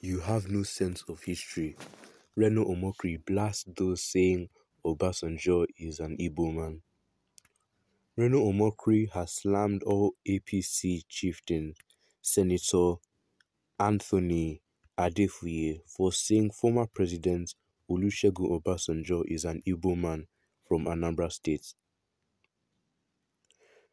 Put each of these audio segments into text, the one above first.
You have no sense of history. Reno Omokri blasts those saying Obasanjo is an Igbo man. Reno Omokri has slammed all APC chieftain Senator Anthony Adefuye for saying former President Olusegun Obasanjo is an Igbo man from Anambra State.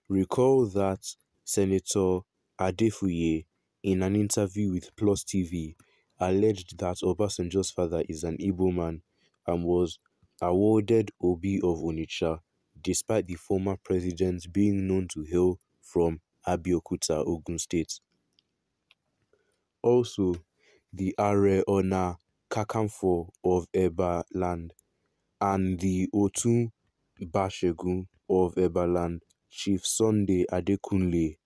Recall that Senator Adefuye, in an interview with Plus TV, alleged that Obasanjo's father is an Igbo man and was awarded Obi of Onitsha, despite the former president being known to hail from Abeokuta, Ogun State. Also, the Are Ona Kakanfo of Eba land and the Otun Bashegun of Ebaland, Chief Sunday Adekunle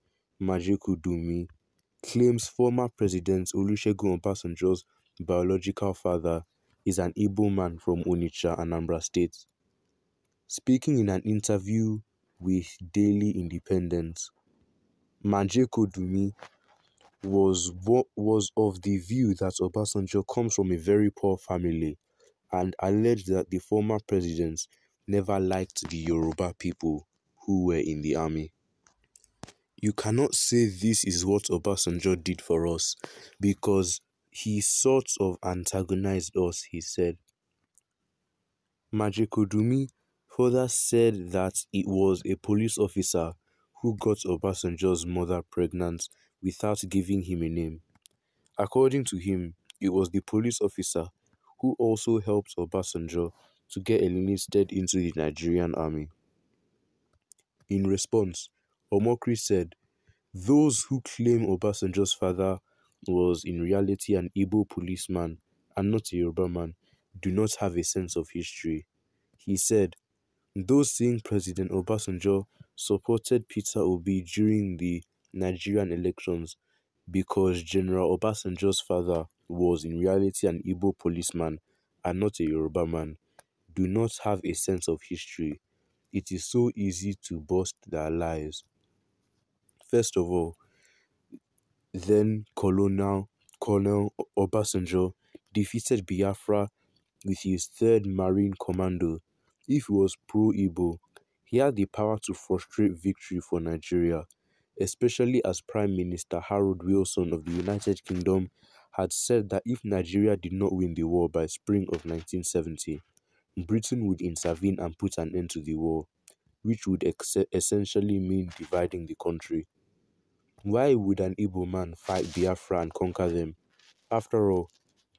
Majekudumi, claims former President Olusegun Obasanjo's biological father is an Igbo man from Onitsha, Anambra State. Speaking in an interview with Daily Independent, Majekudumi was of the view that Obasanjo comes from a very poor family and alleged that the former president never liked the Yoruba people who were in the army. You cannot say this is what Obasanjo did for us because he sort of antagonized us, he said. Majekudumi further said that it was a police officer who got Obasanjo's mother pregnant without giving him a name. According to him, it was the police officer who also helped Obasanjo to get enlisted into the Nigerian army. In response, Omokri said, those who claim Obasanjo's father was in reality an Igbo policeman and not a Yoruba man do not have a sense of history. He said, those saying President Obasanjo supported Peter Obi during the Nigerian elections because General Obasanjo's father was in reality an Igbo policeman and not a Yoruba man, do not have a sense of history. It is so easy to bust their lies. First of all, then Colonel Obasanjo defeated Biafra with his 3rd Marine Commando. If he was pro-Igbo, he had the power to frustrate victory for Nigeria, especially as Prime Minister Harold Wilson of the United Kingdom had said that if Nigeria did not win the war by spring of 1970, Britain would intervene and put an end to the war, which would essentially mean dividing the country. Why would an Igbo man fight Biafra and conquer them? After all,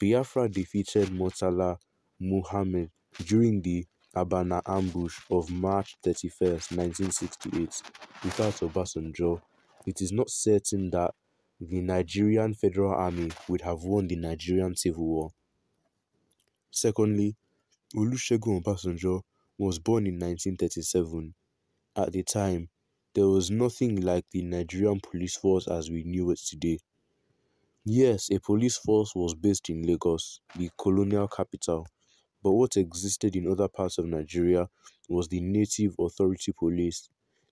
Biafra defeated Murtala Muhammad during the Abana ambush of March 31st, 1968. Without Obasanjo, it is not certain that the Nigerian Federal Army would have won the Nigerian Civil War. Secondly, Olusegun Obasanjo was born in 1937. At the time, there was nothing like the Nigerian police force as we knew it today. Yes, a police force was based in Lagos, the colonial capital, but what existed in other parts of Nigeria was the Native Authority Police.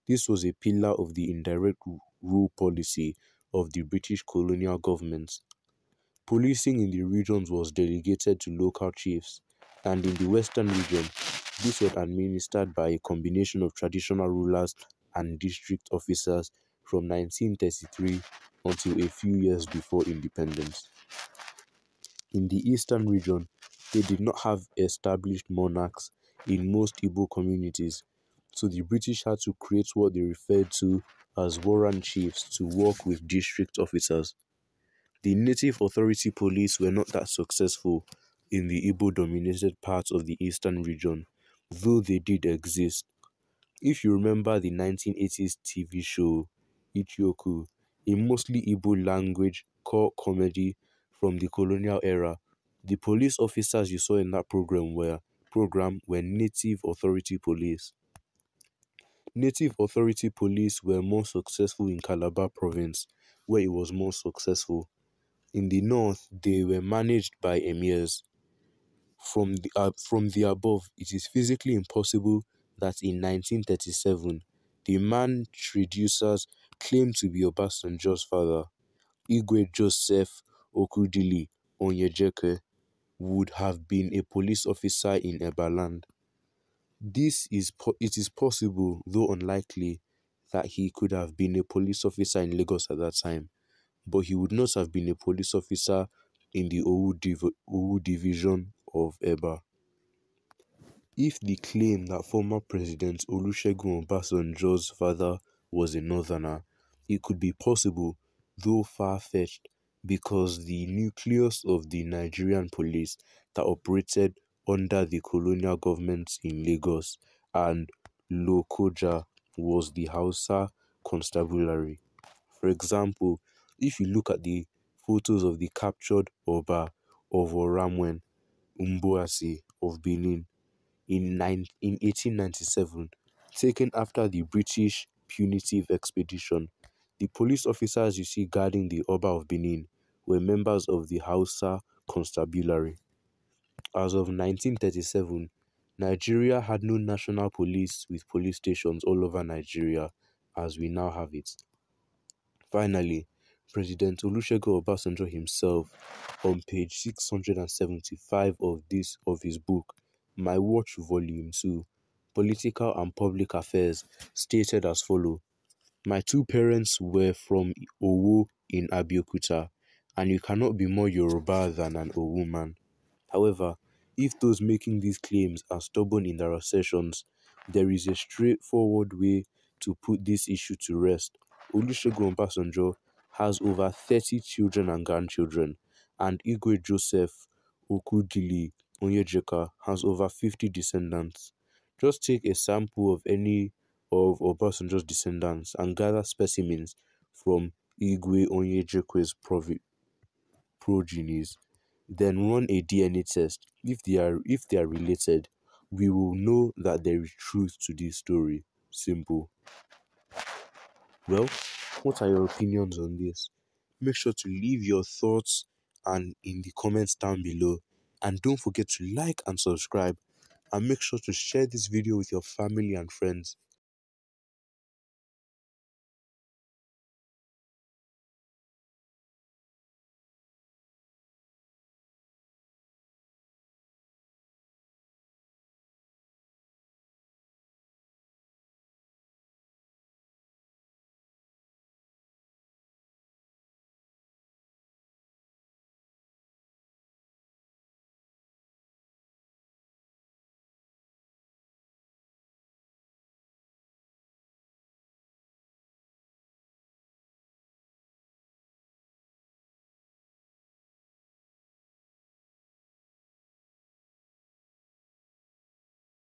This was a pillar of the indirect rule policy of the British colonial government. Policing in the regions was delegated to local chiefs, and in the western region, this was administered by a combination of traditional rulers and district officers from 1933 until a few years before independence. In the eastern region, they did not have established monarchs in most Igbo communities, so the British had to create what they referred to as warrant chiefs to work with district officers. The Native Authority Police were not that successful in the Igbo-dominated parts of the eastern region, though they did exist. If you remember the 1980s TV show Ichioku, a mostly Igbo language core comedy from the colonial era, the police officers you saw in that program were Native Authority Police. Native Authority Police were more successful in Calabar province, where it was more successful. In the north, they were managed by emirs. From the above, it is physically impossible that in 1937, the man traducers claimed to be Obasanjo's father, Igwe Joseph Okudili, Onyejeke would have been a police officer in Ebaland. It is possible, though unlikely, that he could have been a police officer in Lagos at that time, but he would not have been a police officer in the Owu division of Eba. If the claim that former President Olusegun Obasanjo's father was a northerner, it could be possible, though far-fetched, because the nucleus of the Nigerian police that operated under the colonial government in Lagos and Lokoja was the Hausa Constabulary. For example, if you look at the photos of the captured Oba of Oramwen Mboasi of Benin in 1897, taken after the British punitive expedition, the police officers you see guarding the Oba of Benin were members of the Hausa Constabulary. As of 1937, Nigeria had no national police with police stations all over Nigeria as we now have it. Finally, President Olusegun Obasanjo himself, on page 675 of his book, My Watch Volume 2, Political and Public Affairs, stated as follows: "My two parents were from Owo in Abeokuta, and you cannot be more Yoruba than an Owo man. However, if those making these claims are stubborn in their assertions, there is a straightforward way to put this issue to rest. Olusegun Obasanjo has over 30 children and grandchildren, and Igwe Joseph Okudili Onyejeka has over 50 descendants. Just take a sample of any of Obasanjo's descendants and gather specimens from Igwe Onyejeke's progenies. Then run a DNA test. If they are related, we will know that there is truth to this story. Simple." Well, what are your opinions on this? Make sure to leave your thoughts and in the comments down below. And don't forget to like and subscribe. And make sure to share this video with your family and friends.